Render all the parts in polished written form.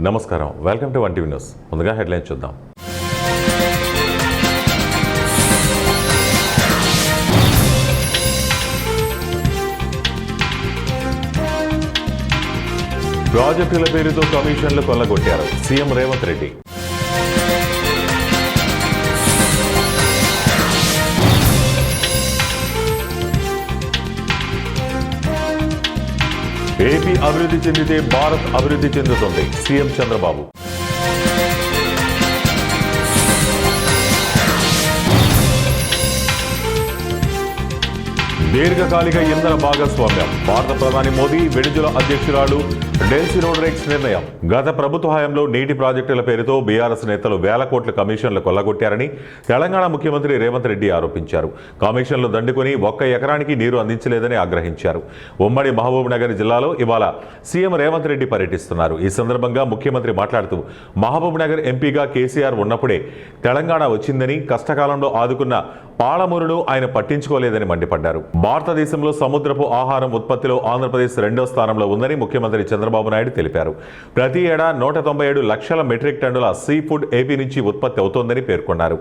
నమస్కారం, welcome to 1TV news. ముందుగా headlines చూద్దాం. ప్రాజెక్టుల పేరుతో కమిషన్లు కొల్లగొట్టారు సీఎం రేవంత్ రెడ్డి. ఏపీ అభివృద్ధి చెందితే భారత్ అభివృద్ధి చెందుతుంది సీఎం చంద్రబాబు. దీర్ఘకాలిక ఇంధన భాగస్వామ్యం భారత ప్రధాని మోదీ వెనిజులా అధ్యక్షురాలు డెల్సీ రోడ్రిగ్స్ నిర్ణయం. గత ప్రభుత్వ హయాంలో నీటి ప్రాజెక్టుల పేరుతో బీఆర్ఎస్ నేతలు వేల కోట్ల కమిషన్లు కొల్లగొట్టారని తెలంగాణ ముఖ్యమంత్రి రేవంత్ రెడ్డి ఆరోపించారు. కమిషన్లు దండుకుని 1 ఎకరానికి నీరు అందించలేదని ఆగ్రహించారు. ఉమ్మడి మహబూబ్ నగర్ జిల్లాలో ఇవాళ సీఎం రేవంత్ రెడ్డి పర్యటిస్తున్నారు. ఈ సందర్భంగా ముఖ్యమంత్రి మాట్లాడుతూ మహబూబ్ నగర్ ఎంపీగా కేసీఆర్ ఉన్నప్పుడే తెలంగాణ వచ్చిందని, కష్టకాలంలో ఆదుకున్న పాలమూరును ఆయన పట్టించుకోలేదని మండిపడ్డారు. భారతదేశంలో సముద్రపు ఆహారం ఉత్పత్తిలో ఆంధ్రప్రదేశ్ 2వ స్థానంలో ఉందని ముఖ్యమంత్రి చంద్రబాబు నాయుడు తెలిపారు. ప్రతి ఏడా 197 లక్షల మెట్రిక్ టన్నుల సీ ఫుడ్ ఏపీ నుంచి ఉత్పత్తి అవుతోందని పేర్కొన్నారు.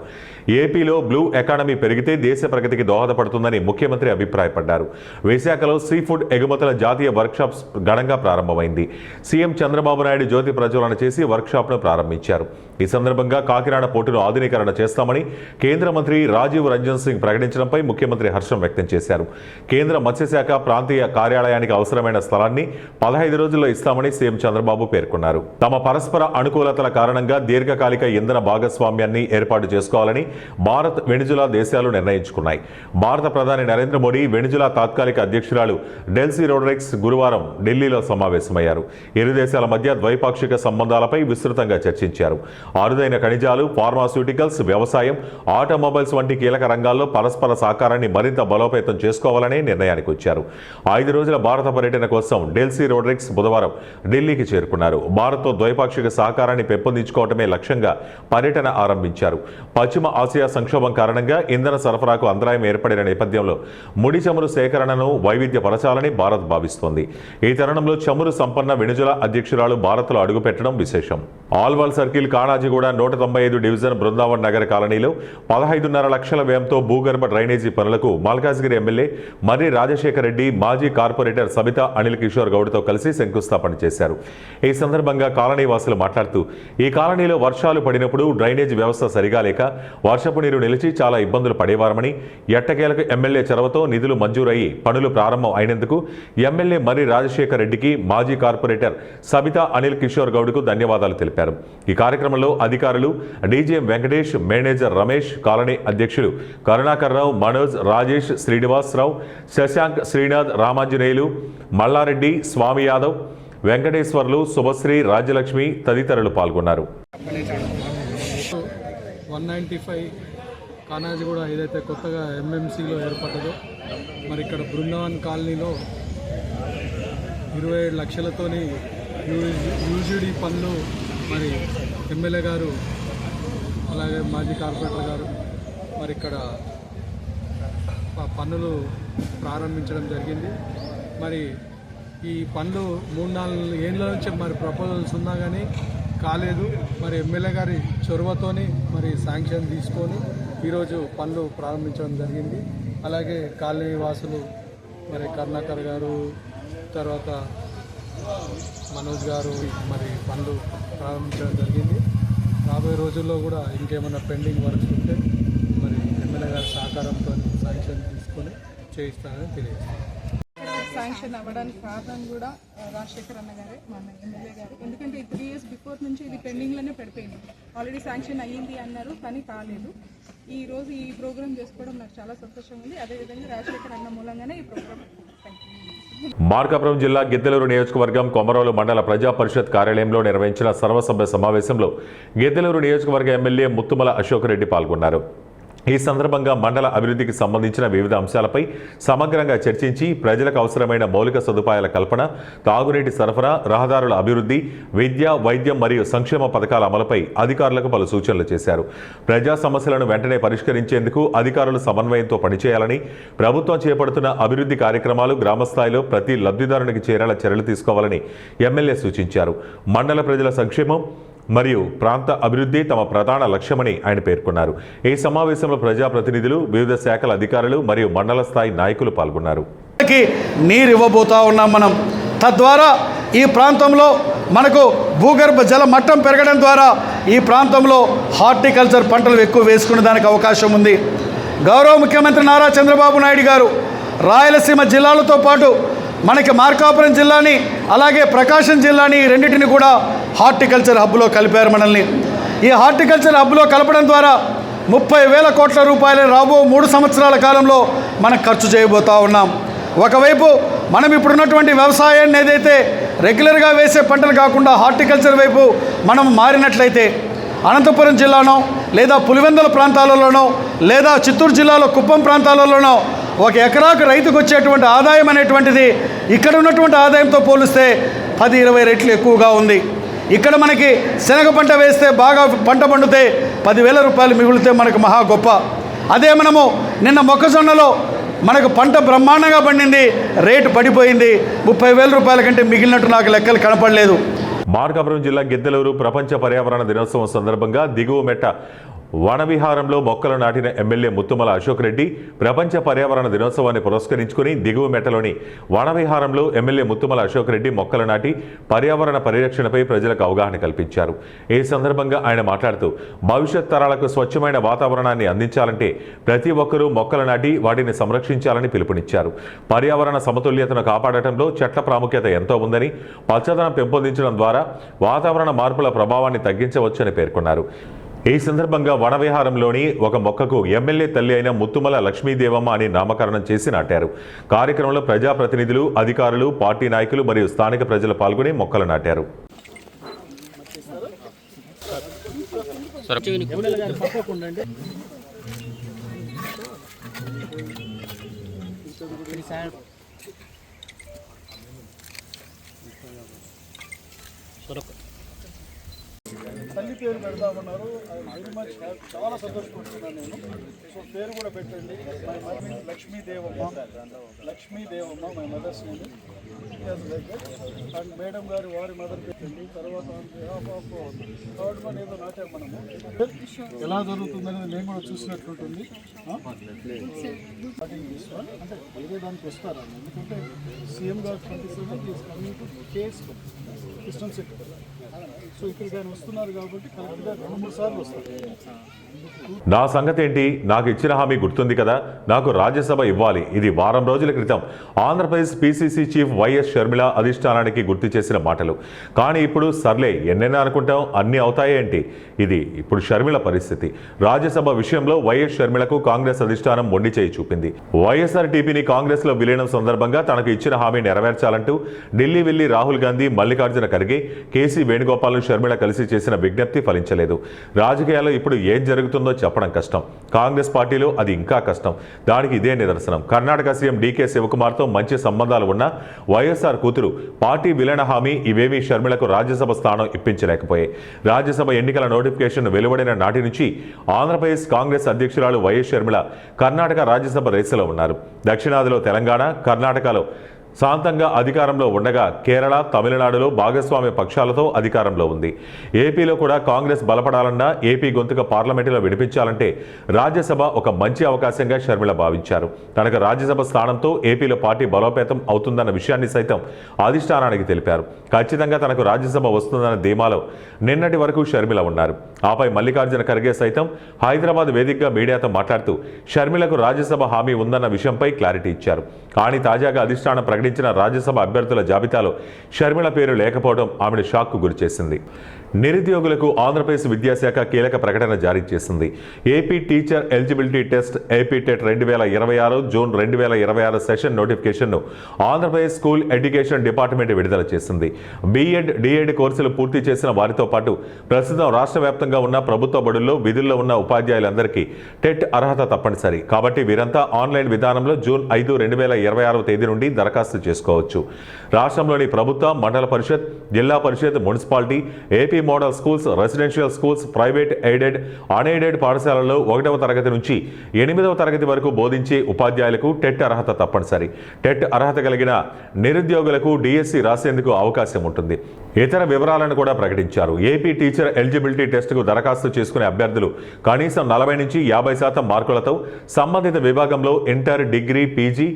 ఏపీలో బ్లూ ఎకానమీ పెరిగితే దేశ ప్రగతికి దోహదపడుతుందని ముఖ్యమంత్రి అభిప్రాయపడ్డారు. విశాఖలో సీ ఫుడ్ ఎగుమతుల జాతీయ వర్క్షాప్ ఘనంగా ప్రారంభమైంది. సీఎం చంద్రబాబు నాయుడు జ్యోతి ప్రజ్వలన చేసి వర్క్షాప్ను ప్రారంభించారు. ఈ సందర్భంగా కాకినాడ పోర్టును ఆధునీకరణ చేస్తామని కేంద్ర మంత్రి రాజీవ్ రంజన్ సింగ్ ప్రకటించడంపై ముఖ్యమంత్రి హర్షం వ్యక్తం చేశారు. కేంద్ర మత్స్యశాఖ ప్రాంతీయ కార్యాలయానికి అవసరమైన స్థలాన్ని 15 రోజుల్లో ఇస్తామని సీఎం చంద్రబాబు పేర్కొన్నారు. తమ పరస్పర అనుకూలతల కారణంగా దీర్ఘకాలిక ఇంధన భాగస్వామ్యాన్ని ఏర్పాటు చేసుకోవాలని భారత్, వెనిజులా దేశాలు నిర్ణయించుకున్నాయి. భారత ప్రధాని నరేంద్ర మోడీ, వెనిజులా తాత్కాలిక అధ్యక్షురాలు డెల్సీ రోడ్రిగ్స్ గురువారం ఢిల్లీలో సమావేశమయ్యారు. ఇరు దేశాల మధ్య ద్వైపాక్షిక సంబంధాలపై విస్తృతంగా చర్చించారు. అరుదైన ఖనిజాలు, ఫార్మాస్యూటికల్స్, వ్యవసాయం, ఆటోమొబైల్స్ వంటి కీలక రంగాల్లో పరస్పర సహకారాన్ని మరింత బలోపేతం చేసుకోవాలనే నిర్ణయానికి వచ్చారు. 5 రోజుల భారత పర్యటన కోసం డెల్సీ రోడ్రిగ్స్ బుధవారం ఢిల్లీకి చేరుకున్నారు. భారత్తో ద్వైపాక్షిక సహకారాన్ని పెంపొందించుకోవటమే లక్ష్యంగా పర్యటన ఆరంభించారు. పశ్చిమ ఆసియా సంక్షోభం కారణంగా ఇంధన సరఫరాకు అంతరాయం ఏర్పడిన నేపథ్యంలో ముడి చమురు సేకరణను వైవిధ్యపరచాలని భారత్ భావిస్తోంది. ఈ తరుణంలో చమురు సంపన్న వెనిజులా అధ్యక్షురాలు భారత్లో అడుగుపెట్టడం విశేషం. ఆల్వాల్ సర్కిల్, కాణాజీగూడ 195 డివిజన్ బృందావన్ నగర్ కాలనీలో 15.5 లక్షల వ్యయంతో భూగర్భ డ్రైనేజీ పనులకు మల్కాజ్గిరి ఎమ్మెల్యే మర్రి రాజశేఖర రెడ్డి, మాజీ కార్పొరేటర్ సబితా అనిల్ కిషోర్ గౌడ్తో కలిసి శంకుస్థాపన చేశారు. ఈ సందర్భంగా కాలనీ వాసులు మాట్లాడుతూ, ఈ కాలనీలో వర్షాలు పడినప్పుడు డ్రైనేజీ వ్యవస్థ సరిగా లేక వర్షపు నీరు నిలిచి చాలా ఇబ్బందులు పడేవారమని, ఎట్టకేలకు ఎమ్మెల్యే చొరవతో నిధులు మంజూరయ్యి పనులు ప్రారంభం అయినందుకు ఎమ్మెల్యే మర్రి రాజశేఖర రెడ్డికి, మాజీ కార్పొరేటర్ సబితా అనిల్ కిషోర్ గౌడ్కు ధన్యవాదాలు తెలిపారు. ఈ కార్యక్రమంలో అధికారులు, DGM Venkatesh, manager Ramesh, colony అధ్యక్షులు కరుణాకర్ రావు, మనోజ్, రాజేష్, శ్రీనివాసరావు, శశాంక్, శ్రీనాథ్, రామాంజనేయులు, మల్లారెడ్డి, స్వామి యాదవ్, వెంకటేశ్వర్లు, శుభశ్రీ, రాజ్యలక్ష్మి తదితరులు పాల్గొన్నారు. 195 కానాజిగూడ ఏదైతే కొత్తగా ఎంఎంసీలో ఏర్పడ్డదో, మరి ఇక్కడ బృందావన్ కాలనీలో 27 లక్షలతోని యూజీడీ పనులు మరి ఎమ్మెల్యే గారు, అలాగే మాజీ కార్పొరేటర్ గారు మరి ఇక్కడ పనులు ప్రారంభించడం జరిగింది. మరి ఈ పనులు 3-4 ఏళ్ళ నుంచి మరి ప్రపోజల్స్ ఉన్నా కానీ కాలేదు. మరి ఎమ్మెల్యే గారి చొరవతోని మరి శాంక్షన్ తీసుకొని ఈరోజు పనులు ప్రారంభించడం జరిగింది. అలాగే కాలనీ వాసులు మరి కరుణాకర్ గారు, తర్వాత మనోజ్ గారు మరి పనులు ప్రారంభించడం జరిగింది. రాబోయే రోజుల్లో కూడా ఇంకేమైనా పెండింగ్ వర్క్స్ ఉంటే మరి ఎమ్మెల్యే గారి సహకారంతో శాంక్షన్ తీసుకొని చేయిస్తానని తెలియజేస్తాను. శాంక్షన్ అవ్వడానికి కారణం కూడా రాజశేఖర్ అన్న గారే, మన ఎమ్మెల్యే గారు. ఎందుకంటే 3 ఇయర్స్ బిఫోర్ నుంచి ఇది పెండింగ్లోనే పడిపోయింది. ఆల్రెడీ శాంక్షన్ అయ్యింది అన్నారు, కానీ కాలేదు. ఈ రోజు ఈ ప్రోగ్రామ్ చేసుకోవడం నాకు చాలా సంతోషంగా ఉంది. అదేవిధంగా రాజశేఖర్ అన్న మూలంగానే ఈ ప్రోగ్రామ్. మార్కాపురం జిల్లా గిద్దలూరు నియోజకవర్గం కొమరోలు మండల ప్రజా పరిషత్ కార్యాలయంలో నిర్వహించిన సర్వసభ్య సమావేశంలో గిద్దలూరు నియోజకవర్గ ఎమ్మెల్యే ముత్తుమల అశోక్ రెడ్డి పాల్గొన్నారు. ఈ సందర్భంగా మండల అభివృద్ధికి సంబంధించిన వివిధ అంశాలపై సమగ్రంగా చర్చించి ప్రజలకు అవసరమైన మౌలిక సదుపాయాల కల్పన, తాగునీటి సరఫరా, రహదారుల అభివృద్ధి, విద్య, వైద్యం మరియు సంక్షేమ పథకాల అమలుపై అధికారులకు పలు సూచనలు చేశారు. ప్రజా సమస్యలను వెంటనే పరిష్కరించేందుకు అధికారులు సమన్వయంతో పనిచేయాలని, ప్రభుత్వం చేపడుతున్న అభివృద్ధి కార్యక్రమాలు గ్రామస్థాయిలో ప్రతి లబ్ధిదారునికి చేరేలా చర్యలు తీసుకోవాలని ఎమ్మెల్యే సూచించారు. మండల ప్రజల సంక్షేమం మరియు ప్రాంత అభివృద్ధి తమ ప్రధాన లక్ష్యమని ఆయన పేర్కొన్నారు. ఈ సమావేశంలో ప్రజాప్రతినిధులు, వివిధ శాఖల అధికారులు మరియు మండల స్థాయి నాయకులు పాల్గొన్నారు. నీరు ఇవ్వబోతా ఉన్నాం మనం. తద్వారా ఈ ప్రాంతంలో మనకు భూగర్భ జల మట్టం పెరగడం ద్వారా ఈ ప్రాంతంలో హార్టికల్చర్ పంటలు ఎక్కువ వేసుకునే దానికి అవకాశం ఉంది. గౌరవ ముఖ్యమంత్రి నారా చంద్రబాబు నాయుడు గారు రాయలసీమ జిల్లాలతో పాటు మనకి మార్కాపురం జిల్లాని, అలాగే ప్రకాశం జిల్లాని, రెండింటిని కూడా హార్టికల్చర్ హబ్లో కలిపారు మనల్ని. ఈ హార్టికల్చర్ హబ్లో కలపడం ద్వారా 30,000 కోట్ల రూపాయలు రాబో 3 సంవత్సరాల కాలంలో మనం ఖర్చు చేయబోతూ ఉన్నాం. ఒకవైపు మనం ఇప్పుడున్నటువంటి వ్యవసాయాన్ని ఏదైతే రెగ్యులర్గా వేసే పంటలు కాకుండా హార్టికల్చర్ వైపు మనం మారినట్లయితే అనంతపురం జిల్లానో లేదా పులివెందుల ప్రాంతాలలోనో లేదా చిత్తూరు జిల్లాలో కుప్పం ప్రాంతాలలోనో 1 ఎకరాకు రైతుకు వచ్చేటువంటి ఆదాయం అనేటువంటిది ఇక్కడ ఉన్నటువంటి ఆదాయంతో పోలిస్తే 10-20 రెట్లు ఎక్కువగా ఉంది. ఇక్కడ మనకి శనగ పంట వేస్తే బాగా పంట పండితే 10,000 రూపాయలు మిగిలితే మనకు మహా గొప్ప. అదే మనము నిన్న మొక్కజొన్నలో మనకు పంట బ్రహ్మాండంగా పండింది, రేటు పడిపోయింది. 30,000 రూపాయల కంటే మిగిలినట్టు నాకు లెక్కలు కనపడలేదు. మార్కాపురం జిల్లా గిద్దలూరు ప్రపంచ పర్యావరణ దినోత్సవం సందర్భంగా దిగువ మెట్ట వనవిహారంలో మొక్కలు నాటిన ఎమ్మెల్యే ముత్తుమల అశోక్ రెడ్డి ప్రపంచ పర్యావరణ దినోత్సవాన్ని పురస్కరించుకుని దిగువ మెట్టలోని వనవిహారంలో ఎమ్మెల్యే ముత్తుమల అశోక్ రెడ్డి మొక్కలు నాటి పర్యావరణ పరిరక్షణపై ప్రజలకు అవగాహన కల్పించారు. ఈ సందర్భంగా ఆయన మాట్లాడుతూ భవిష్యత్ తరాలకు స్వచ్ఛమైన వాతావరణాన్ని అందించాలంటే ప్రతి ఒక్కరూ మొక్కలు నాటి వాటిని సంరక్షించాలని పిలుపునిచ్చారు. పర్యావరణ సమతుల్యతను కాపాడటంలో చెట్ల ప్రాముఖ్యత ఎంతో ఉందని, పచ్చదనం పెంపొందించడం ద్వారా వాతావరణ మార్పుల ప్రభావాన్ని తగ్గించవచ్చని పేర్కొన్నారు. ఈ సందర్భంగా వనవిహారంలోని ఒక మొక్కకు ఎమ్మెల్యే తల్లి అయిన ముత్తుమల లక్ష్మీదేవమ్మ అని నామకరణం చేసి నాటారు. కార్యక్రమంలో ప్రజాప్రతినిధులు, అధికారులు, పార్టీ నాయకులు మరియు స్థానిక ప్రజలు పాల్గొని మొక్కలు నాటారు. తల్లి పేరు పెడదామన్నారు. వెరీ మచ్ చాలా సంతోషపడుతున్నాను నేను. సో పేరు కూడా పెట్టండి. My mother Lakshmidevamma, Lakshmidevamma my mother's name and madam గారు వారి మదర్ పెట్టండి. తర్వాత థర్డ్ వన్ ఏదో నాటాం మనము. ఎలా జరుగుతుందనేది నేను కూడా చూసినట్లుంటుంది. అంటే వేరే దానికి వస్తారా? ఎందుకంటే సీఎం గారు 27 is coming to case system sector. So ఇక్కడ కానీ వస్తున్నారు కాబట్టి కరెక్ట్గా 2-3 సార్లు వస్తారు. నా సంగతి ఏంటి, నాకు ఇచ్చిన హామీ గుర్తుంది కదా, నాకు రాజ్యసభ ఇవ్వాలి. ఇది వారం రోజుల క్రితం Andhra Pradesh PCC chief YS Sharmila అధిష్టానానికి గుర్తు చేసిన మాటలు. కానీ ఇప్పుడు సర్లే ఎన్నెన్నో అనుకుంటాం, అన్నీ అవుతాయేంటి? ఇది ఇప్పుడు షర్మిల పరిస్థితి. రాజ్యసభ విషయంలో వైఎస్ షర్మిలకు కాంగ్రెస్ అధిష్టానం మొండి చేయి చూపింది. వైఎస్ఆర్టీపీని కాంగ్రెస్లో విలీనం సందర్భంగా తనకు ఇచ్చిన హామీ నెరవేర్చాలంటూ ఢిల్లీ వెళ్లి రాహుల్ గాంధీ, మల్లికార్జున ఖర్గే, కేసీ వేణుగోపాల్ను షర్మిల కలిసి చేసిన విజ్ఞప్తి ఫలించలేదు. రాజకీయాల్లో ఇప్పుడు ఏం జరుగుతుందో చెప్పడం కష్టం. కాంగ్రెస్ పార్టీలో అది ఇంకా కష్టం. దానికి ఇదే నిదర్శనం. కర్ణాటక సీఎం డీకే శివకుమార్తో మంచి సంబంధాలు ఉన్న వైఎస్ఆర్ కూతురు పార్టీ విలీన హామీ ఇవేమీ షర్మిలకు రాజ్యసభ స్థానం ఇప్పించలేకపోయాయి. రాజ్యసభ ఎన్నికల నోటిఫికేషన్ వెలువడిన నాటి నుంచి ఆంధ్రప్రదేశ్ కాంగ్రెస్ అధ్యక్షురాలు వైఎస్ షర్మిల కర్ణాటక రాజ్యసభ రేసులో ఉన్నారు. దక్షిణాదిలో తెలంగాణ, కర్ణాటకలో శాంతంగా అధికారంలో ఉండగా కేరళ, తమిళనాడులో భాగస్వామ్య పక్షాలతో అధికారంలో ఉంది. ఏపీలో కూడా కాంగ్రెస్ బలపడాలన్నా, ఏపీ గొంతుక పార్లమెంటులో వినిపించాలంటే రాజ్యసభ ఒక మంచి అవకాశంగా షర్మిల భావించారు. తనకు రాజ్యసభ స్థానంతో ఏపీలో పార్టీ బలోపేతం అవుతుందన్న విషయాన్ని సైతం అధిష్టానానికి తెలిపారు. ఖచ్చితంగా తనకు రాజ్యసభ వస్తుందన్న ధీమాలో నిన్నటి వరకు షర్మిల ఉన్నారు. ఆపై మల్లికార్జున ఖర్గే సైతం హైదరాబాద్ వేదికగా మీడియాతో మాట్లాడుతూ షర్మిలకు రాజ్యసభ హామీ ఉందన్న విషయంపై క్లారిటీ ఇచ్చారు. కానీ తాజాగా అధిష్టానం ప్రకటించిన రాజ్యసభ అభ్యర్థుల జాబితాలో షర్మిల పేరు లేకపోవడం ఆమెను షాక్కు గురిచేసింది. నిరుద్యోగులకు ఆంధ్రప్రదేశ్ విద్యాశాఖ కీలక ప్రకటన జారీ చేసింది. AP teacher eligibility test AP TET 2026 June 2026 session నోటిఫికేషన్ను ఆంధ్రప్రదేశ్ స్కూల్ ఎడ్యుకేషన్ డిపార్ట్మెంట్ విడుదల చేసింది. బీఎడ్, డిఎడ్ కోర్సులు పూర్తి చేసిన వారితో పాటు ప్రస్తుతం రాష్ట్ర వ్యాప్తంగా ఉన్న ప్రభుత్వ బడుల్లో విధుల్లో ఉన్న ఉపాధ్యాయులందరికీ టెట్ అర్హత తప్పనిసరి. కాబట్టి వీరంతా ఆన్లైన్ విధానంలో జూన్ 5, 2026 తేదీ నుండి దరఖాస్తు చేసుకోవచ్చు. రాష్ట్రంలోని ప్రభుత్వ, mandal parishad, zilla parishad, municipality, AP model schools, residential schools, private, aided, unaided పాఠశాలల్లో 1వ తరగతి నుంచి 8వ తరగతి వరకు బోధించే ఉపాధ్యాయులకు టెట్ అర్హత తప్పనిసరి. టెట్ అర్హత కలిగిన నిరుద్యోగులకు డిఎస్సి రాసేందుకు అవకాశం ఉంటుంది. ఇతర వివరాలను కూడా ప్రకటించారు. ఏపీ టీచర్ ఎలిజిబిలిటీ టెస్టుకు దరఖాస్తు చేసుకునే అభ్యర్థులు కనీసం 40 నుంచి 50% మార్కులతో సంబంధిత విభాగంలో inter, degree, PG,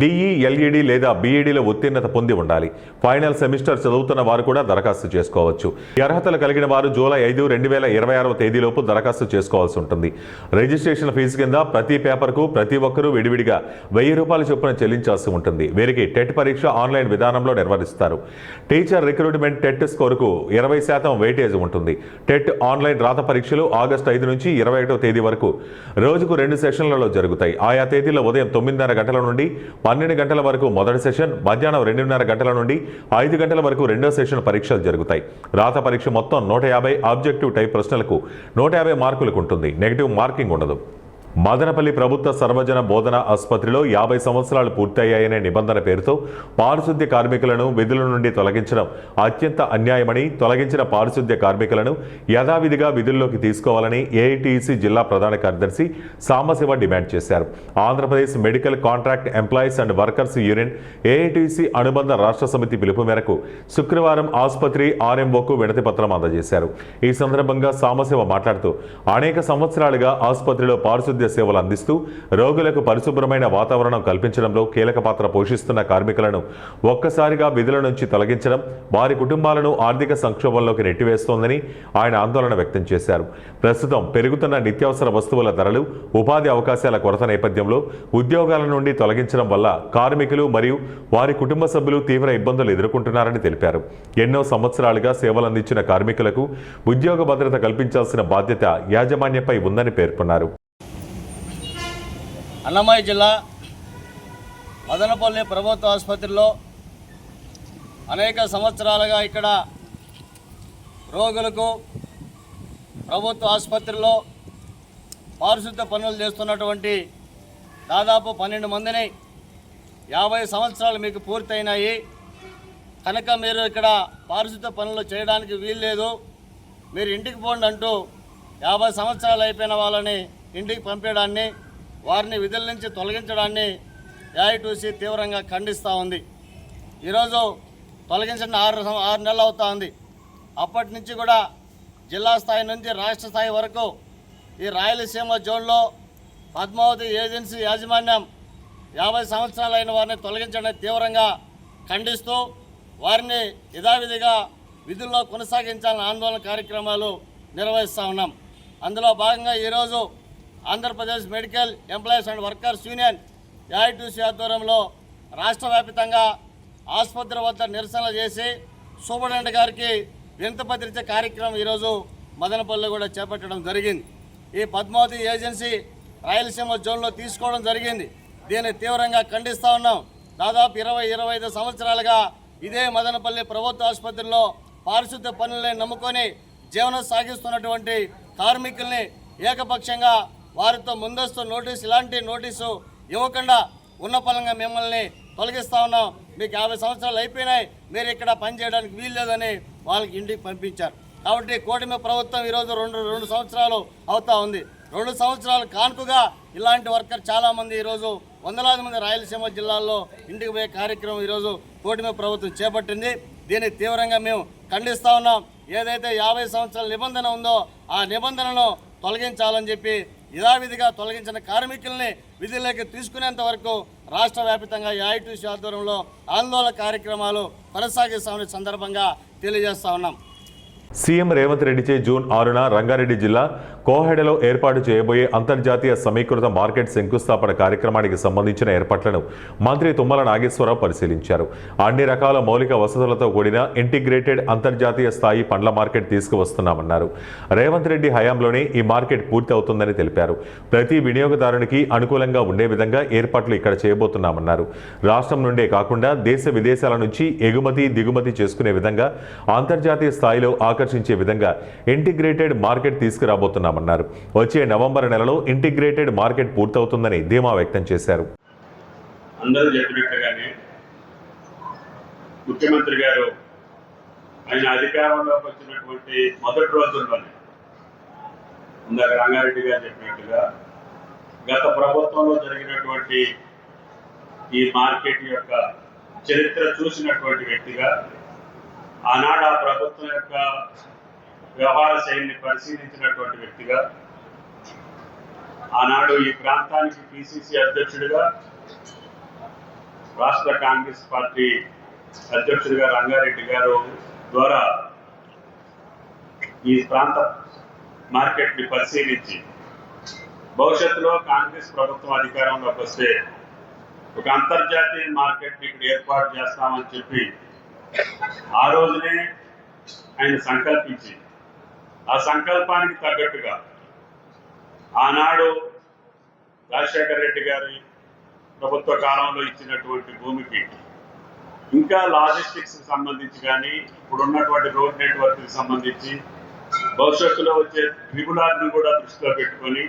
DE, LED లేదా బీఈడీలో ఉత్తీర్ణత పొంది ఉండాలి. ఫైనల్ సెమిస్టర్ చదువుతున్న వారు కూడా దరఖాస్తు చేసుకోవచ్చు. ఈ అర్హతలు కలిగిన వారు జూలై 5, 2026 తేదీలోపు దరఖాస్తు చేసుకోవాల్సి ఉంటుంది. రిజిస్ట్రేషన్ ఫీజు కింద ప్రతి పేపర్కు ప్రతి ఒక్కరూ విడివిడిగా 1000 రూపాయల చొప్పున చెల్లించాల్సి ఉంటుంది. వీరికి టెట్ పరీక్ష ఆన్లైన్ విధానంలో నిర్వహిస్తారు. టీచర్ రిక్రూట్మెంట్ టెట్ స్కోరుకు 20% వెయిటేజ్ ఉంటుంది. టెట్ ఆన్లైన్ రాత పరీక్షలు ఆగస్టు 5 నుంచి 21వ తేదీ వరకు రోజుకు 2 సెషన్లలో జరుగుతాయి. ఆయా తేదీల్లో ఉదయం 9:30 గంటల నుండి 12 గంటల వరకు మొదటి సెషన్, మధ్యాహ్నం 2:30 గంటల నుండి 5 గంటల వరకు రెండో సెషన్ పరీక్షలు జరుగుతాయి. రాత పరీక్ష మొత్తం 150 ఆబ్జెక్టివ్ టైప్ ప్రశ్నలకు 150 మార్కులకు ఉంటుంది. నెగిటివ్ మార్కింగ్ ఉండదు. మదనపల్లి ప్రభుత్వ సర్వజన బోధన ఆసుపత్రిలో 50 సంవత్సరాలు పూర్తయ్యాయనే నిబంధన పేరుతో పారిశుద్ధ్య కార్మికులను విధుల నుండి తొలగించడం అత్యంత అన్యాయమని, తొలగించిన పారిశుద్ధ్య కార్మికులను యథావిధిగా విధుల్లోకి తీసుకోవాలని ఏఐటీసీ జిల్లా ప్రధాన కార్యదర్శి సాంబశివ డిమాండ్ చేశారు. Andhra Pradesh medical contract employees and workers union AITC అనుబంధ రాష్ట్ర సమితి పిలుపు మేరకు శుక్రవారం ఆసుపత్రి ఆర్ఎంఓకు వినతి పత్రం అందజేశారు. ఈ సందర్భంగా సాంబశివ మాట్లాడుతూ అనేక సంవత్సరాలుగా ఆసుపత్రిలో పారిశుద్ధ్య సేవలు అందిస్తూ రోగులకు పరిశుభ్రమైన వాతావరణం కల్పించడంలో కీలక పాత్ర పోషిస్తున్న కార్మికులను ఒక్కసారిగా విధుల నుంచి తొలగించడం వారి కుటుంబాలను ఆర్థిక సంక్షోభంలోకి నెట్టివేస్తోందని ఆయన ఆందోళన వ్యక్తం చేశారు. ప్రస్తుతం పెరుగుతున్న నిత్యావసర వస్తువుల ధరలు, ఉపాధి అవకాశాల కొరత నేపథ్యంలో ఉద్యోగాల నుండి తొలగించడం వల్ల కార్మికులు మరియు వారి కుటుంబ సభ్యులు తీవ్ర ఇబ్బందులు ఎదుర్కొంటున్నారని తెలిపారు. ఎన్నో సంవత్సరాలుగా సేవలందించిన కార్మికులకు ఉద్యోగ భద్రత కల్పించాల్సిన బాధ్యత యాజమాన్యంపై ఉందని పేర్కొన్నారు. అన్నమయ్య జిల్లా మదనపల్లి ప్రభుత్వ ఆసుపత్రిలో అనేక సంవత్సరాలుగా ఇక్కడ రోగులకు ప్రభుత్వ ఆసుపత్రిలో పారిశుద్ధ్య పనులు చేస్తున్నటువంటి దాదాపు 12 మందిని 50 సంవత్సరాలు మీకు పూర్తయినాయి కనుక మీరు ఇక్కడ పారిశుద్ధ్య పనులు చేయడానికి వీల్లేదు, మీరు ఇంటికి పోండి అంటూ 50 సంవత్సరాలు అయిపోయిన వాళ్ళని ఇంటికి పంపేయడాన్ని, వారిని విధుల నుంచి తొలగించడాన్ని ఏఐటీసీ తీవ్రంగా ఖండిస్తూ ఉంది. ఈరోజు తొలగించిన 6 నెలలు అవుతా ఉంది. అప్పటి నుంచి కూడా జిల్లా స్థాయి నుంచి రాష్ట్ర స్థాయి వరకు ఈ రాయలసీమ జోన్లో పద్మావతి ఏజెన్సీ యాజమాన్యం 50 సంవత్సరాలు అయిన వారిని తొలగించడాన్ని తీవ్రంగా ఖండిస్తూ వారిని యథావిధిగా విధుల్లో కొనసాగించాలని ఆందోళన కార్యక్రమాలు నిర్వహిస్తూ ఉన్నాం. అందులో భాగంగా ఈరోజు Andhra Pradesh medical employees and workers union AITC ఆధ్వర్యంలో రాష్ట్ర వ్యాప్తంగా ఆసుపత్రి వద్ద నిరసనలు చేసి సూపరింటెండెంట్ గారికి వినతిపత్రిక కార్యక్రమం ఈరోజు మదనపల్లిలో కూడా చేపట్టడం జరిగింది. ఈ పద్మావతి ఏజెన్సీ రాయలసీమ జోన్లో తీసుకోవడం జరిగింది. దీన్ని తీవ్రంగా ఖండిస్తూ ఉన్నాం. దాదాపు 20-25 సంవత్సరాలుగా ఇదే మదనపల్లి ప్రభుత్వ ఆసుపత్రిలో పారిశుద్ధ్య పనులని నమ్ముకొని జీవనం సాగిస్తున్నటువంటి కార్మికుల్ని ఏకపక్షంగా వారితో ముందస్తు నోటీసు, ఇలాంటి నోటీసు ఇవ్వకుండా ఉన్న పలంగా మిమ్మల్ని తొలగిస్తూ ఉన్నాం, మీకు 50 సంవత్సరాలు అయిపోయినాయి, మీరు ఇక్కడ పనిచేయడానికి వీల్లేదని వాళ్ళకి ఇంటికి పంపించారు. కాబట్టి కూటమి ప్రభుత్వం ఈరోజు రెండు సంవత్సరాలు అవుతా ఉంది. 2 సంవత్సరాలు కానుకగా ఇలాంటి వర్కర్ చాలామంది ఈరోజు వందలాది మంది రాయలసీమ జిల్లాల్లో ఇంటికి పోయే కార్యక్రమం ఈరోజు కూటమి ప్రభుత్వం చేపట్టింది. దీన్ని తీవ్రంగా మేము ఖండిస్తూ ఉన్నాం. ఏదైతే 50 సంవత్సరాల నిబంధన ఉందో ఆ నిబంధనను తొలగించాలని చెప్పి యథావిధిగా తొలగించిన కార్మికుల్ని విధుల్లోకి తీసుకునేంత వరకు రాష్ట్ర వ్యాప్తంగా ఏఐటీసీ ఆధ్వర్యంలో ఆందోళన కార్యక్రమాలు కొనసాగిస్తామనే సందర్భంగా తెలియజేస్తా ఉన్నాం. సీఎం రేవంత్ రెడ్డిచే జూన్ 6న రంగారెడ్డి జిల్లా కోహెడలో ఏర్పాటు చేయబోయే అంతర్జాతీయ సమీకృత మార్కెట్ శంకుస్థాపన కార్యక్రమానికి సంబంధించిన ఏర్పాట్లను మంత్రి తుమ్మల నాగేశ్వరరావు పరిశీలించారు. అన్ని రకాల మౌలిక వసతులతో కూడిన ఇంటిగ్రేటెడ్ అంతర్జాతీయ స్థాయి పండ్ల మార్కెట్ తీసుకువస్తున్నామన్నారు. రేవంత్ రెడ్డి హయాంలోనే ఈ మార్కెట్ పూర్తి అవుతుందని తెలిపారు. ప్రతి వినియోగదారునికి అనుకూలంగా ఉండే విధంగా ఏర్పాట్లు ఇక్కడ చేయబోతున్నామన్నారు. రాష్ట్రం నుండే కాకుండా దేశ విదేశాల నుంచి ఎగుమతి దిగుమతి చేసుకునే విధంగా అంతర్జాతీయ స్థాయిలో ఆకర్షించే విధంగా ఇంటిగ్రేటెడ్ మార్కెట్ తీసుకురాబోతున్నామన్నారు. వచ్చే నవంబర్ నెలలో ఇంటిగ్రేటెడ్ మార్కెట్ పూర్తవుతుందని ధీమా వ్యక్తం చేశారు. అందరూ చెప్పినట్టుగానే ముఖ్యమంత్రి గారు ఆయన అధికారంలోకి వచ్చినటువంటి మొదటి రోజుల్లోనే ఇందాక రంగారెడ్డి గారు చెప్పినట్టుగా గత ప్రభుత్వంలో జరిగినటువంటి ఈ మార్కెట్ యొక్క చరిత్ర చూసినటువంటి వ్యక్తిగా ఆనాడు ఆ ప్రభుత్వం యొక్క వ్యవహార శైలిని పరిశీలించినటువంటి వ్యక్తిగా ఆనాడు ఈ ప్రాంతానికి పిసిసి అధ్యక్షుడిగా రాష్ట్ర కాంగ్రెస్ పార్టీ అధ్యక్షుడిగా రంగారెడ్డి గారు ద్వారా ఈ ప్రాంత మార్కెట్ని పరిశీలించి భవిష్యత్తులో కాంగ్రెస్ ప్రభుత్వం అధికారంలోకి వస్తే ఒక అంతర్జాతీయ మార్కెట్ని ఇక్కడ ఏర్పాటు చేస్తామని చెప్పి ఆ రోజునే ఆయన సంకల్పించి ఆ సంకల్పానికి తగ్గట్టుగా ఆనాడు రాజశేఖర రెడ్డి గారి ప్రభుత్వ కాలంలో ఇచ్చినటువంటి భూమికి ఇంకా లాజిస్టిక్స్ సంబంధించి కానీ ఇప్పుడున్నటువంటి రోడ్ నెట్వర్క్కి సంబంధించి భవిష్యత్తులో వచ్చే ట్రిబులార్ని కూడా దృష్టిలో పెట్టుకొని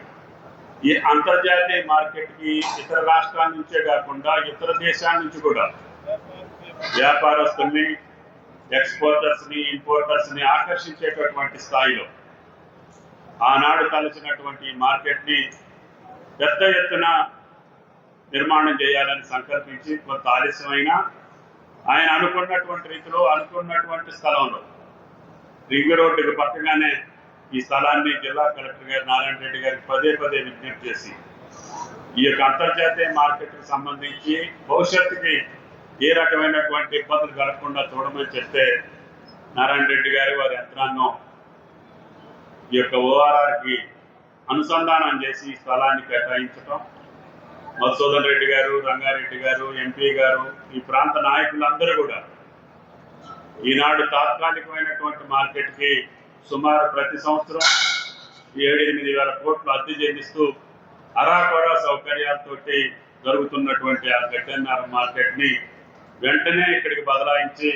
ఈ అంతర్జాతీయ మార్కెట్కి ఇతర రాష్ట్రాల నుంచే కాకుండా ఇతర దేశాల నుంచి కూడా వ్యాపారస్తుల్ని ఎక్స్పోర్టర్స్ని ఇంపోర్టర్స్ని ఆకర్షించేటటువంటి స్థాయిలో ఆనాడు కలిసినటువంటి మార్కెట్ని పెద్ద ఎత్తున నిర్మాణం చేయాలని సంకల్పించి కొంత ఆలస్యమైన ఆయన అనుకున్నటువంటి రీతిలో అనుకున్నటువంటి స్థలంలో రింగ్ రోడ్డుకి పక్కగానే ఈ స్థలాన్ని జిల్లా కలెక్టర్ గారు నారాయణ రెడ్డి గారికి పదే పదే విజ్ఞప్తి చేసి ఈ యొక్క అంతర్జాతీయ మార్కెట్కి సంబంధించి భవిష్యత్తుకి ఏ రకమైనటువంటి ఇబ్బందులు కలగకుండా చూడమని చెప్తే నారాయణ రెడ్డి గారు వారి యంత్రాంగం ఈ యొక్క ఓఆర్ఆర్కి అనుసంధానం చేసి ఈ స్థలాన్ని కేటాయించడం, మధుసూదన్ రెడ్డి గారు, రంగారెడ్డి గారు, ఎంపీ గారు, ఈ ప్రాంత నాయకులందరూ కూడా ఈనాడు తాత్కాలికమైనటువంటి మార్కెట్కి సుమారు ప్రతి సంవత్సరం 7-8 వేల కోట్లు అద్దె చెల్లిస్తూ అరాకొరా సౌకర్యాలతోటి జరుగుతున్నటువంటి ఆ గడ్డన్నారం మార్కెట్ని వెంటనే ఇక్కడికి బదలాయించి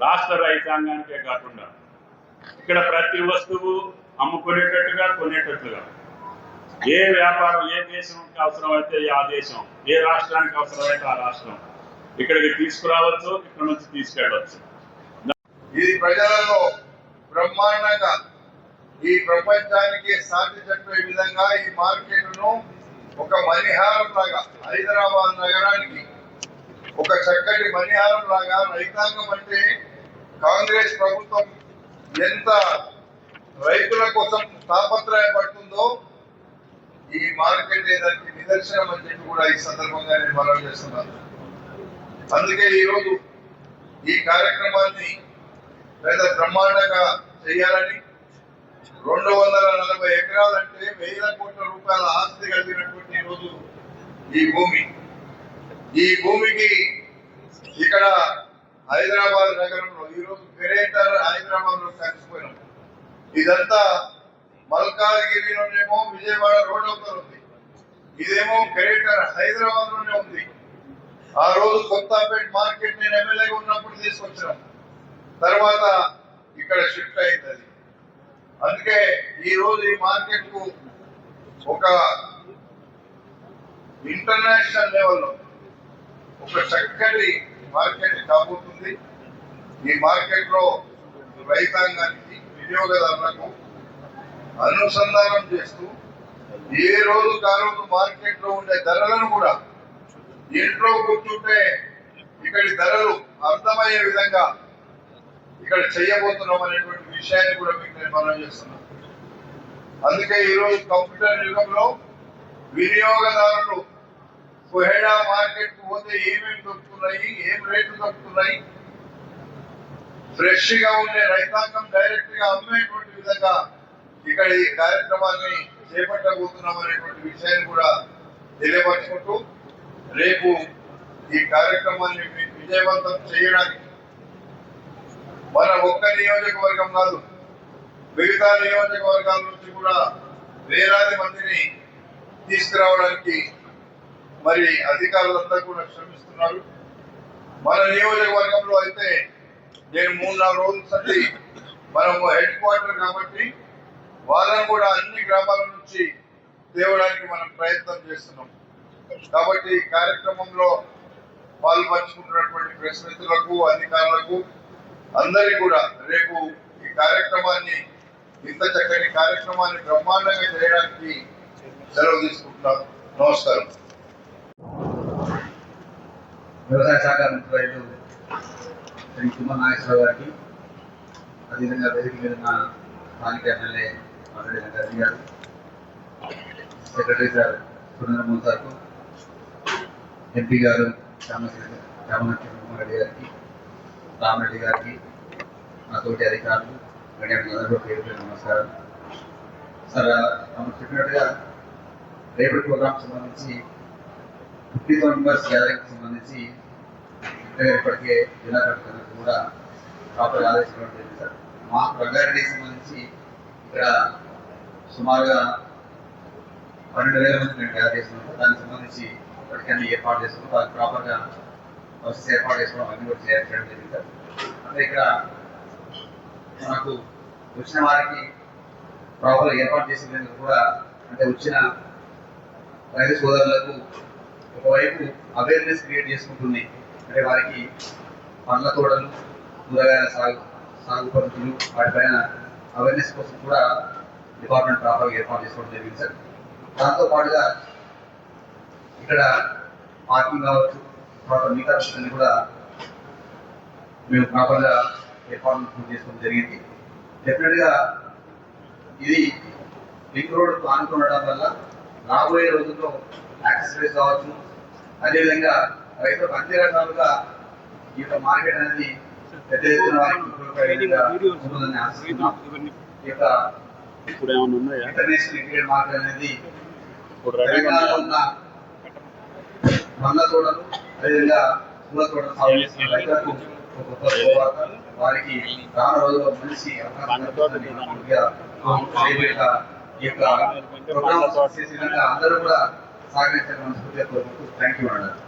రాష్ట్ర రైతాంగానికే కాకుండా ఇక్కడ ప్రతి వస్తువు అమ్ముకునేటట్టుగా కొనేటట్లుగా ఏ వ్యాపారం ఏ దేశంకి అవసరమైతే ఆ దేశం, ఏ రాష్ట్రానికి అవసరమైతే ఆ రాష్ట్రం ఇక్కడికి తీసుకురావచ్చు, ఇక్కడ నుంచి తీసుకెళ్ళవచ్చు. ఇది ప్రజలలో బ్రహ్మాండంగా ఈ ప్రపంచానికి సాటి చెప్పే విధంగా ఈ మార్కెట్ను ఒక మణిహారం లాగా హైదరాబాద్ నగరానికి ఒక చక్కటి మణిహారం లాగా రైతాంగం అంటే కాంగ్రెస్ ప్రభుత్వం ఎంత రైతుల కోసం తాపత్రయపడుతుందో ఈ మార్కెట్ దానికి నిదర్శనం అని చెప్పి కూడా ఈ సందర్భంగా నేను మనం చేస్తున్నాను. అందుకే ఈరోజు ఈ కార్యక్రమాన్ని లేదా బ్రహ్మాండంగా చేయాలని 240 ఎకరాలంటే 1000 కోట్ల రూపాయల ఆస్తి కలిగినటువంటి ఈరోజు ఈ భూమికి ఇక్కడ హైదరాబాద్ నగరంలో ఈరోజు గ్రేటర్ హైదరాబాద్ లో కలిసిపోయినాం. ఇదంతా మల్కాజ్గిరిలోనేమో విజయవాడ రోడ్ అవతల ఉంది, ఇదేమో గ్రేటర్ హైదరాబాద్ లోనే ఉంది. ఆ రోజు కొత్తపేట మార్కెట్ నేను ఎమ్మెల్యేగా ఉన్నప్పుడు తీసుకొచ్చాం, తర్వాత ఇక్కడ షిఫ్ట్ అయింది. అందుకే ఈ రోజు ఈ మార్కెట్ కు ఒక ఇంటర్నేషనల్ లెవెల్లో ఒక చక్కటి మార్కెట్ కాబోతుంది. ఈ మార్కెట్ లో రైతాంగానికి వినియోగదారులకు అనుసంధానం చేస్తూ ఏ రోజు కారోజు మార్కెట్ లో ఉండే ధరలను కూడా ఇంట్లో కూర్చుంటే ఇక్కడి ధరలు అర్థమయ్యే విధంగా ఇక్కడ చేయబోతున్నాం అనేటువంటి విషయాన్ని కూడా మీకు నేను మనం చేస్తున్నాను. అందుకే ఈరోజు కంప్యూటర్ యుగంలో వినియోగదారులు కోహెడా మార్కెట్ కు పోతే ఏమేమి దొరుకుతున్నాయి, ఏం రేట్లు దొరుకుతున్నాయి, ఫ్రెష్ గా ఉండే రైతాంగం డైరెక్ట్ గా అమ్మేటువంటి విధంగా ఇక్కడ ఈ కార్యక్రమాన్ని చేపట్టబోతున్నాం అనేటువంటి విషయాన్ని కూడా తెలియపరుచుకుంటూ రేపు ఈ కార్యక్రమాన్ని విజయవంతం చేయడానికి మన ఒక్క నియోజకవర్గం కాదు, మిగతా నియోజకవర్గాల నుంచి కూడా వేలాది మందిని తీసుకురావడానికి మరి అధికారులంతా కూడా శ్రమిస్తున్నారు. మన నియోజకవర్గంలో అయితే నేను 3-4 రోజుల సంది మనము హెడ్ క్వార్టర్ కాబట్టి వాళ్ళని కూడా అన్ని గ్రామాల నుంచి తేవడానికి మనం ప్రయత్నం చేస్తున్నాం. కాబట్టి ఈ కార్యక్రమంలో పాల్పంచుకుంటున్నటువంటి ప్రెస్ మిత్రులకు, అధికారులకు అందరికీ కూడా రేపు ఈ కార్యక్రమాన్ని, ఇంత చక్కని కార్యక్రమాన్ని బ్రహ్మాండంగా చేయడానికి సెలవు తీసుకుంటున్నాం. నమస్కారం. వ్యవసాయ శాఖ మంత్రులు శ్రీ తుమ్మల నాగేశ్వరరావు గారికి, అదేవిధంగా వేదిక మీద ఉన్న స్థానిక ఎమ్మెల్యే మారెడ్డి వెంకటరెడ్డి గారు, సెక్రటరీ సార్ సురేంద్రమోహన్ సార్కు, ఎంపీ గారు రామనాథరెడ్డి గారికి, రామరెడ్డి గారికి, నా తోటి అధికారులు, మీడియా పేరు నమస్కారం. సార్ మనం చెప్పినట్టుగా రేపటి ప్రోగ్రామ్ సంబంధించి 50 మెంబర్స్ గ్యాదరింగ్ సంబంధించి ఇప్పటికే జిల్లా కలెక్టర్ కూడా ప్రాపర్ ఆదేశించడం జరిగింది సార్. మా రంగారెడ్డికి సంబంధించి ఇక్కడ సుమారుగా 12,000 మంది మేము గ్యాదర్ చేస్తున్నాం. దానికి సంబంధించి ఇప్పటికీ అన్ని ఏర్పాటు చేస్తున్నాం. వాళ్ళకి ప్రాపర్గా బస్సెస్ ఏర్పాటు చేసుకోవడం అన్ని కూడా చేయడం జరిగింది సార్. అంటే ఇక్కడ మనకు వచ్చిన వారికి ప్రాపర్గా ఏర్పాటు చేసేందుకు కూడా, అంటే వచ్చిన రైతు సోదరులకు ఒకవైపు అవేర్నెస్ క్రియేట్ చేసుకుంటుంది. అంటే వారికి పండ్ల తోటలు, కూరగాయల సాగు పద్ధతులు, వాటిపైన అవేర్నెస్ కోసం కూడా డిపార్ట్మెంట్ ప్రాపర్గా ఏర్పాటు చేసుకోవడం జరిగింది సార్. దాంతోపాటుగా ఇక్కడ పార్కింగ్ కావచ్చు, తర్వాత మిగతా విషయాన్ని కూడా మేము ప్రాపర్గా ఏర్పాటు చేసుకోవడం జరిగింది. డెఫినెట్గా ఇది లింక్ రోడ్ ఆనుకుండడం వల్ల రాబోయే రోజుల్లో యాక్సెసరీస్ కావచ్చు, అదేవిధంగా రైతులకు అన్ని రకాలుగా ఈ యొక్క మార్కెట్ అనేది పెద్ద ఎత్తున ఉంటుందని ఆశిస్తున్నాం. ఈ యొక్క ఇంటర్నేషనల్ ఇంటిగ్రేటెడ్ మార్కెట్ అనేది తెలంగాణలో ఉన్న పండ్ల తోటలు, అదేవిధంగా పూల తోటలు సాగు చేస్తున్న రైతులకు ఒక గొప్ప శుభవార్త. వారికి రాను రోజుల్లో మంచి అవకాశం ఈ యొక్క ప్రోగ్రామ్ చేసే విధంగా అందరూ కూడా సహకరించాలని మనస్ఫూర్తిగా కోరుకుంటూ థ్యాంక్ యూ అన్నారు.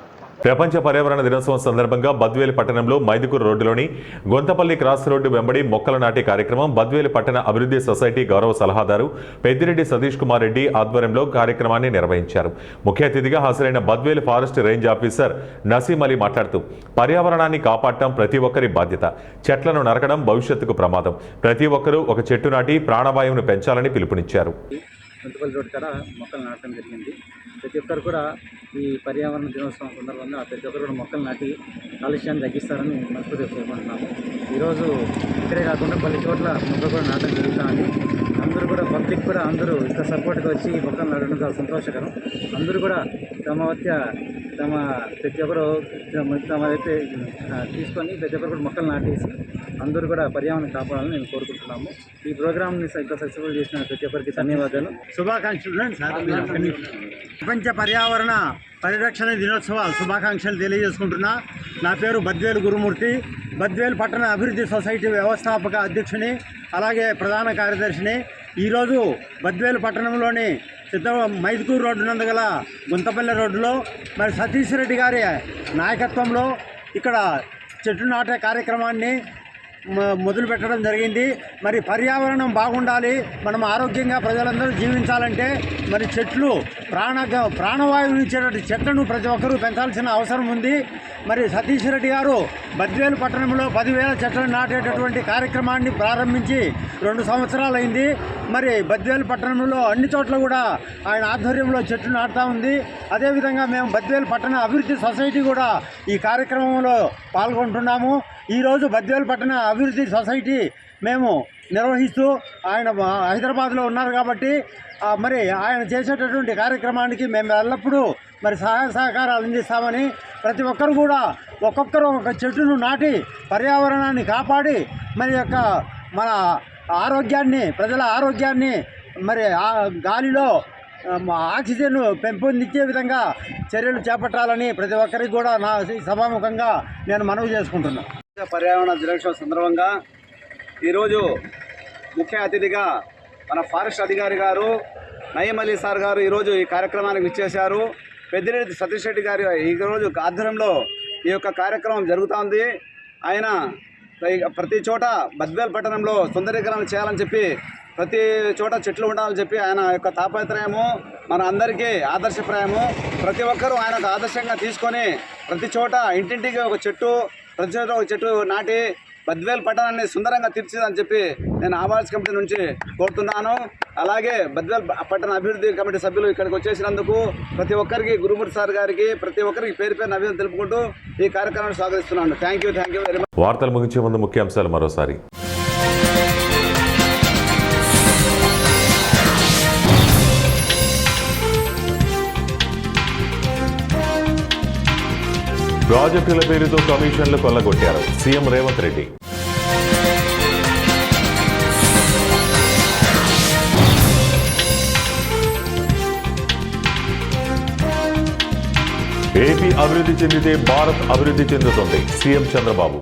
ప్రపంచ పర్యావరణ దినోత్సవం సందర్భంగా బద్వేలు పట్టణంలో మైదుకూరు రోడ్డులోని గొంతపల్లి క్రాస్ రోడ్డు వెంబడి మొక్కల నాటే కార్యక్రమం బద్వేలు పట్టణ అభివృద్ధి సొసైటీ గౌరవ సలహాదారు పెద్దిరెడ్డి సతీష్ కుమార్ రెడ్డి ఆధ్వర్యంలో కార్యక్రమాన్ని నిర్వహించారు. ముఖ్య అతిథిగా హాజరైన Badvel forest range officer Naseem Ali మాట్లాడుతూ పర్యావరణాన్ని కాపాడటం ప్రతి ఒక్కరి బాధ్యత, చెట్లను నరకడం భవిష్యత్తుకు ప్రమాదం, ప్రతి ఒక్కరూ ఒక చెట్టు నాటి ప్రాణవాయువును పెంచాలని పిలుపునిచ్చారు. గొంతపల్లి రోడ్డు కాడ మొక్కలు నాటడం జరిగింది. ప్రతి ఒక్కరు కూడా ఈ పర్యావరణ దినోత్సవం సందర్భంగా ప్రతి ఒక్కరు కూడా మొక్కలు నాటి కాలుష్యాన్ని తగ్గిస్తారని మనస్ఫూర్తిగా కోరుకుంటున్నాము. ఈరోజు ఇక్కడే కాకుండా పలు చోట్ల మొక్కలు కూడా నాటడం జరుగుతుంది. అందరూ కూడా పబ్లిక్ కూడా అందరూ ఇంత సపోర్ట్గా వచ్చి ఈ మొక్కలు నాటడం చాలా సంతోషకరం. అందరూ కూడా తమ ప్రతి ఒక్కరు తమైతే తీసుకొని ప్రతి ఒక్కరు కూడా మొక్కలు నాటేసి అందరూ కూడా పర్యావరణం కాపాడాలని నేను కోరుకుంటున్నాము. ఈ ప్రోగ్రామ్ని ఇంత సక్సెస్ఫుల్ చేసిన ప్రతి ఒక్కరికి ధన్యవాదాలు, శుభాకాంక్షలు. ప్రపంచ పర్యావరణ పరిరక్షణ దినోత్సవ శుభాకాంక్షలు తెలియజేసుకుంటున్నా. నా పేరు బద్వేలు గురుమూర్తి. బద్వేలు పట్టణ అభివృద్ధి సొసైటీ వ్యవస్థాపక అధ్యక్షుని, అలాగే ప్రధాన కార్యదర్శిని. ఈరోజు బద్వేలు పట్టణంలోని మైదుకూరు రోడ్డు నందుగల గుంతపల్లి రోడ్డులో మరి సతీష్ రెడ్డి గారి నాయకత్వంలో ఇక్కడ చెట్లు నాటే కార్యక్రమాన్ని మొదలు పెట్టడం జరిగింది. మరి పర్యావరణం బాగుండాలి, మనం ఆరోగ్యంగా ప్రజలందరూ జీవించాలంటే మరి చెట్లు ప్రాణవాయువుని ఇచ్చేటువంటి చెట్లను ప్రతి ఒక్కరూ పెంచాల్సిన అవసరం ఉంది. మరి సతీష్ రెడ్డి గారు బద్వేలు పట్టణంలో 10,000 చెట్లను నాటేటటువంటి కార్యక్రమాన్ని ప్రారంభించి 2 సంవత్సరాలు అయింది. మరి బద్వేలు పట్టణంలో అన్ని చోట్ల కూడా ఆయన ఆధ్వర్యంలో చెట్లు నాటుతూ ఉంది. అదేవిధంగా మేము బద్వేలు పట్టణ అభివృద్ధి సొసైటీ కూడా ఈ కార్యక్రమంలో పాల్గొంటున్నాము. ఈరోజు బద్వేలు పట్టణ అభివృద్ధి సొసైటీ మేము నిర్వహిస్తూ ఆయన హైదరాబాద్లో ఉన్నారు కాబట్టి మరి ఆయన చేసేటటువంటి కార్యక్రమానికి మేము ఎల్లప్పుడూ మరి సహాయ సహకారాలు అందిస్తామని ప్రతి ఒక్కరు కూడా ఒక్కొక్కరు ఒక చెట్టును నాటి పర్యావరణాన్ని కాపాడి మరి యొక్క మన ఆరోగ్యాన్ని ప్రజల ఆరోగ్యాన్ని మరి ఆ గాలిలో ఆక్సిజన్ పెంపొందించే విధంగా చర్యలు చేపట్టాలని ప్రతి ఒక్కరికి కూడా నా సభాముఖంగా నేను మనవి చేసుకుంటున్నాను. పర్యావరణ దినోత్సవం సందర్భంగా ఈరోజు ముఖ్య అతిథిగా మన ఫారెస్ట్ అధికారి గారు నయీం అలీ సార్ గారు ఈరోజు ఈ కార్యక్రమానికి విచ్చేశారు. పెద్దిరెడ్డి సతీష్ రెడ్డి గారి ఈరోజు ఆధ్వర్యంలో ఈ యొక్క కార్యక్రమం జరుగుతోంది. ఆయన ప్రతి చోట బద్వేల్ పట్టణంలో సుందరీకరణ చేయాలని చెప్పి ప్రతి చోట చెట్లు ఉండాలని చెప్పి ఆయన యొక్క తాపత్రయము మన అందరికీ ఆదర్శప్రాయము. ప్రతి ఒక్కరూ ఆయనకు ఆదర్శంగా తీసుకొని ప్రతి చోట ఇంటింటికి ఒక చెట్టు ప్రతి చోట ఒక చెట్టు నాటి బద్వేల్ పట్టణాన్ని సుందరంగా తీర్చిదని చెప్పి నేను ఆవాస్ కమిటీ నుంచి కోరుతున్నాను. అలాగే బద్వేల్ పట్టణ అభివృద్ధి కమిటీ సభ్యులు ఇక్కడికి వచ్చేసినందుకు ప్రతి ఒక్కరికి గురుమూర్తి సార్ గారికి ప్రతి ఒక్కరికి పేరు పేరు అభివృద్ధి తెలుపుకుంటూ ఈ కార్యక్రమాన్ని స్వాగతిస్తున్నాను. Thank you very much. వార్తలు ముగించే ముందు ముఖ్యాంశాలు మరోసారి. ప్రాజెక్టుల పేరుతో కమిషన్లు కొల్లగొట్టారు సీఎం రేవంత్ రెడ్డి. ఏపీ అభివృద్ధి చెందితే భారత్ అభివృద్ధి చెందుతుంది సీఎం చంద్రబాబు.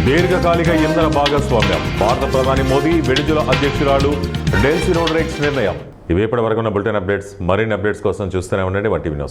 దీర్ఘకాలిక ఇంధన భాగస్వామ్యం భారత ప్రధాని మోదీ వెనిజులా అధ్యక్షురాలు డెల్సీ రోడ్రిగ్స్ నిర్ణయం. ఇవి ఇప్పటి వరకు ఉన్న బులెటిన్ అప్డేట్స్. మరిన్ని అప్డేట్స్ కోసం చూస్తూనే ఉండండి వన్ టీవీ న్యూస్.